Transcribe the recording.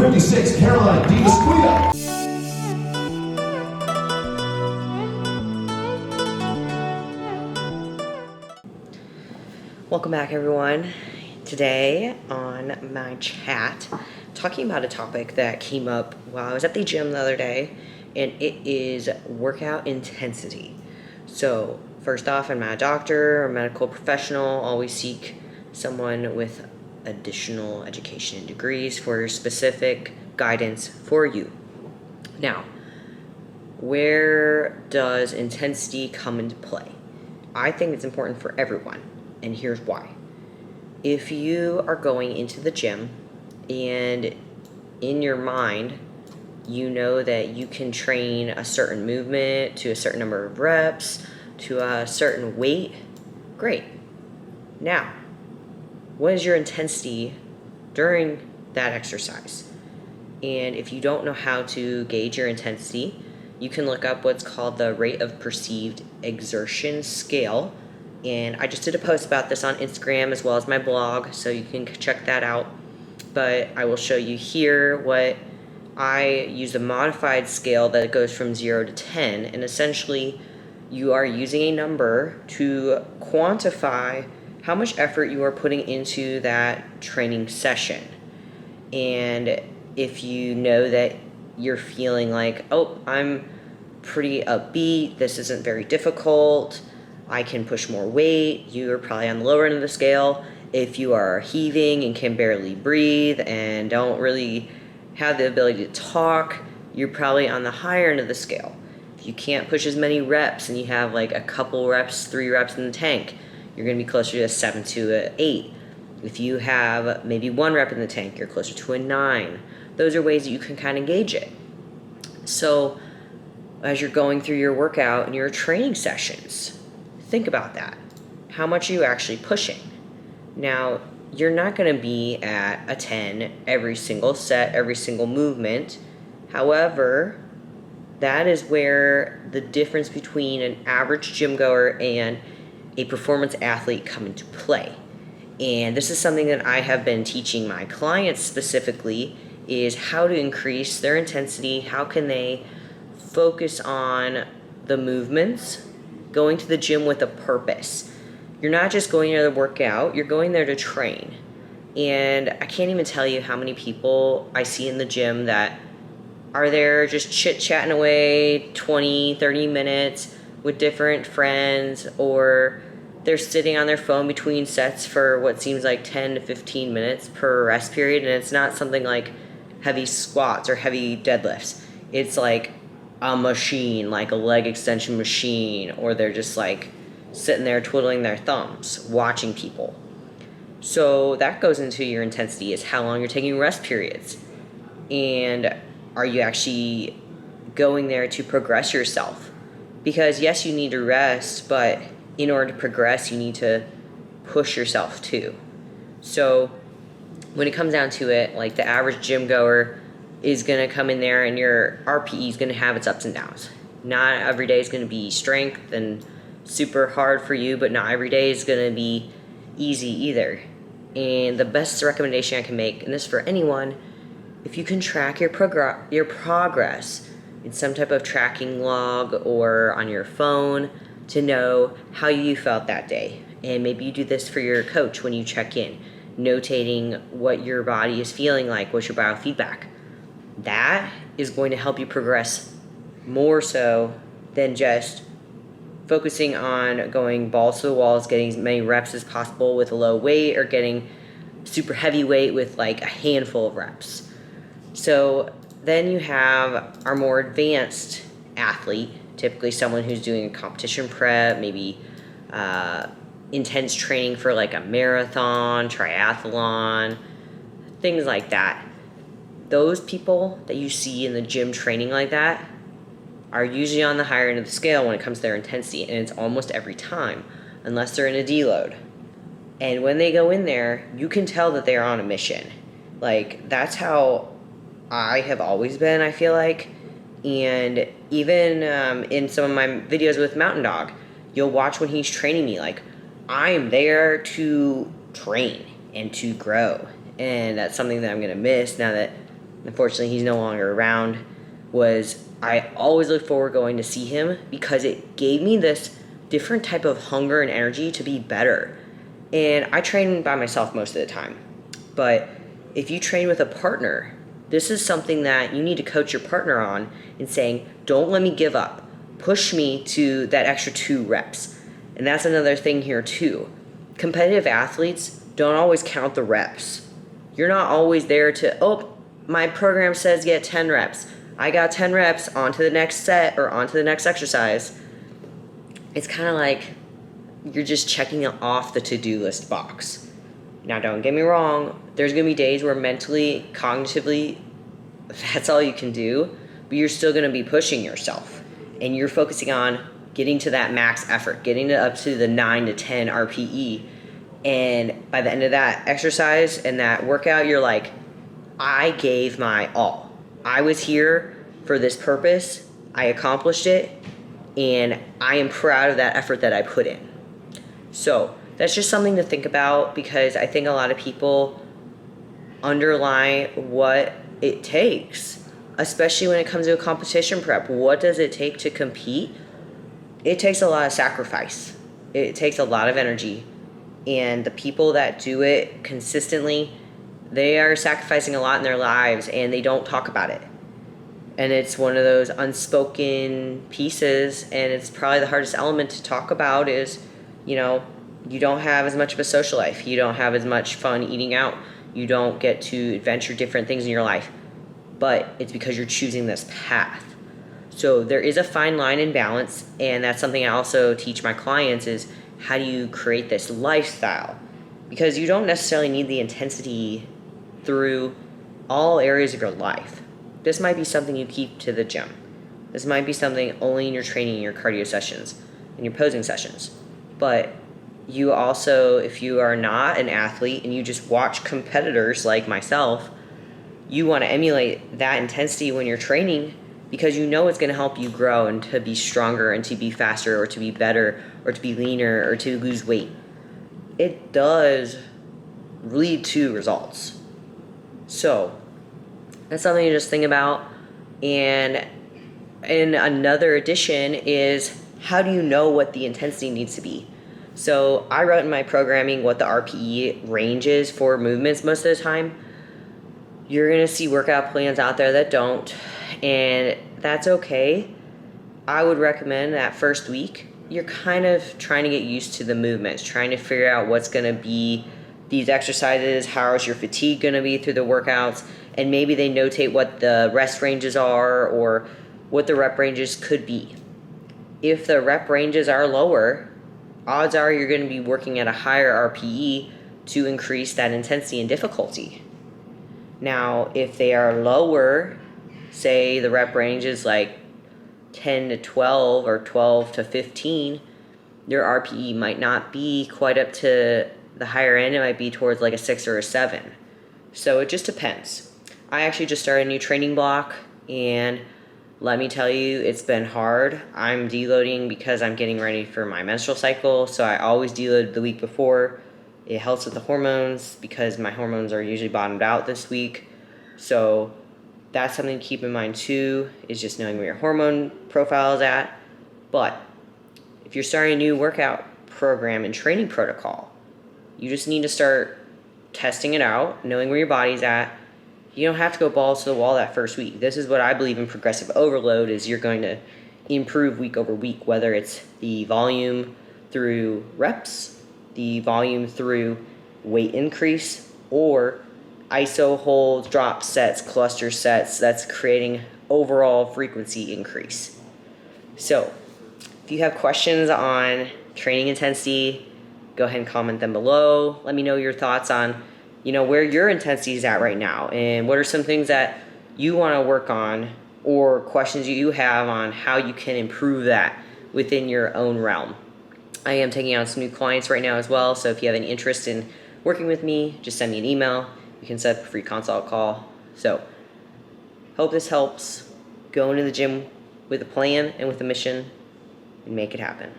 56, Caroline DeMesquita. Welcome back, everyone. Today on my chat, talking about a topic that came up while I was at the gym the other day, and it is workout intensity. So first off, I'm not a doctor or medical professional. Always seek someone with additional education and degrees for specific guidance for you. Now, where does intensity come into play? I think it's important for everyone, and here's why. If you are going into the gym and in your mind, you know that you can train a certain movement to a certain number of reps, to a certain weight, great. Now, what is your intensity during that exercise? And if you don't know how to gauge your intensity, you can look up what's called the rate of perceived exertion scale. And I just did a post about this on Instagram as well as my blog, so you can check that out. But I will show you here what I use a modified scale that goes from 0 to 10. And essentially, you are using a number to quantify how much effort you are putting into that training session. And if you know that you're feeling like, oh, I'm pretty upbeat, this isn't very difficult, I can push more weight, you're probably on the lower end of the scale. If you are heaving and can barely breathe and don't really have the ability to talk, you're probably on the higher end of the scale. If you can't push as many reps and you have like a couple reps, 3 reps in the tank, you're going to be closer to a 7 to an 8. If you have maybe 1 rep in the tank, you're closer to a 9. Those are ways that you can kind of gauge it. So as you're going through your workout and your training sessions, think about that. How much are you actually pushing? Now, you're not going to be at a 10 every single set, every single movement. However, that is where the difference between an average gym goer and a performance athlete come into play. And this is something that I have been teaching my clients specifically, is how to increase their intensity. How can they focus on the movements, going to the gym with a purpose. You're not just going there to work out, you're going there to train. And I can't even tell you how many people I see in the gym that are there just chit-chatting away 20, 30 minutes with different friends, or they're sitting on their phone between sets for what seems like 10 to 15 minutes per rest period, and it's not something like heavy squats or heavy deadlifts. It's like a machine, like a leg extension machine, or they're just like sitting there twiddling their thumbs, watching people. So that goes into your intensity, is how long you're taking rest periods. And are you actually going there to progress yourself? Because yes, you need to rest, but in order to progress, you need to push yourself too. So when it comes down to it, like the average gym goer is going to come in there and your RPE is going to have its ups and downs. Not every day is going to be strength and super hard for you, but not every day is going to be easy either. And the best recommendation I can make, and this is for anyone, if you can track your progress in some type of tracking log or on your phone to know how you felt that day. And maybe you do this for your coach when you check in, notating what your body is feeling like, what's your biofeedback. That is going to help you progress more so than just focusing on going balls to the walls, getting as many reps as possible with a low weight, or getting super heavy weight with like a handful of reps. So then you have our more advanced athlete, typically someone who's doing a competition prep, maybe intense training for like a marathon, triathlon, things like that. Those people that you see in the gym training like that are usually on the higher end of the scale when it comes to their intensity, and it's almost every time, unless they're in a deload. And when they go in there, you can tell that they are on a mission. Like, that's how I have always been, I feel like. And even in some of my videos with Mountain Dog, you'll watch when he's training me, like, I'm there to train and to grow. And that's something that I'm going to miss now that unfortunately he's no longer around, was I always look forward going to see him because it gave me this different type of hunger and energy to be better. And I train by myself most of the time. But if you train with a partner, this is something that you need to coach your partner on and saying, don't let me give up. Push me to that extra 2 reps. And that's another thing here too. Competitive athletes don't always count the reps. You're not always there to, oh, my program says get 10 reps. I got 10 reps, on to the next set or on to the next exercise. It's kind of like you're just checking it off the to-do list box. Now, don't get me wrong, there's going to be days where mentally, cognitively, that's all you can do, but you're still going to be pushing yourself. And you're focusing on getting to that max effort, getting it up to the 9 to 10 RPE. And by the end of that exercise and that workout, you're like, I gave my all. I was here for this purpose, I accomplished it, and I am proud of that effort that I put in. So that's just something to think about, because I think a lot of people underline what it takes, especially when it comes to a competition prep. What does it take to compete? It takes a lot of sacrifice. It takes a lot of energy. And the people that do it consistently, they are sacrificing a lot in their lives and they don't talk about it. And it's one of those unspoken pieces, and it's probably the hardest element to talk about is, you don't have as much of a social life. You don't have as much fun eating out. You don't get to adventure different things in your life. But it's because you're choosing this path. So there is a fine line and balance, and that's something I also teach my clients is how do you create this lifestyle? Because you don't necessarily need the intensity through all areas of your life. This might be something you keep to the gym. This might be something only in your training, in your cardio sessions, in your posing sessions. But you also, if you are not an athlete and you just watch competitors like myself, you want to emulate that intensity when you're training, because you know it's going to help you grow and to be stronger and to be faster or to be better or to be leaner or to lose weight. It does lead to results. So that's something to just think about. And in another addition is, how do you know what the intensity needs to be? So I wrote in my programming what the RPE range is for movements most of the time. You're going to see workout plans out there that don't, and that's okay. I would recommend that first week, you're kind of trying to get used to the movements, trying to figure out what's going to be these exercises, how is your fatigue going to be through the workouts, and maybe they notate what the rest ranges are or what the rep ranges could be. If the rep ranges are lower, odds are you're going to be working at a higher RPE to increase that intensity and difficulty. Now, if they are lower, say the rep range is like 10 to 12 or 12 to 15, your RPE might not be quite up to the higher end. It might be towards like a 6 or a 7. So it just depends. I actually just started a new training block, and let me tell you, it's been hard. I'm deloading because I'm getting ready for my menstrual cycle, so I always deload the week before. It helps with the hormones because my hormones are usually bottomed out this week. So that's something to keep in mind too, is just knowing where your hormone profile is at. But if you're starting a new workout program and training protocol, you just need to start testing it out, knowing where your body's at. You don't have to go balls to the wall that first week. This is what I believe in progressive overload, is you're going to improve week over week, whether it's the volume through reps, the volume through weight increase, or iso holds, drop sets, cluster sets. That's creating overall frequency increase. So if you have questions on training intensity, go ahead and comment them below. Let me know your thoughts on where your intensity is at right now, and what are some things that you want to work on, or questions you have on how you can improve that within your own realm. I am taking on some new clients right now as well, so if you have any interest in working with me, just send me an email. You can set up a free consult call. So hope this helps. Go into the gym with a plan and with a mission and make it happen.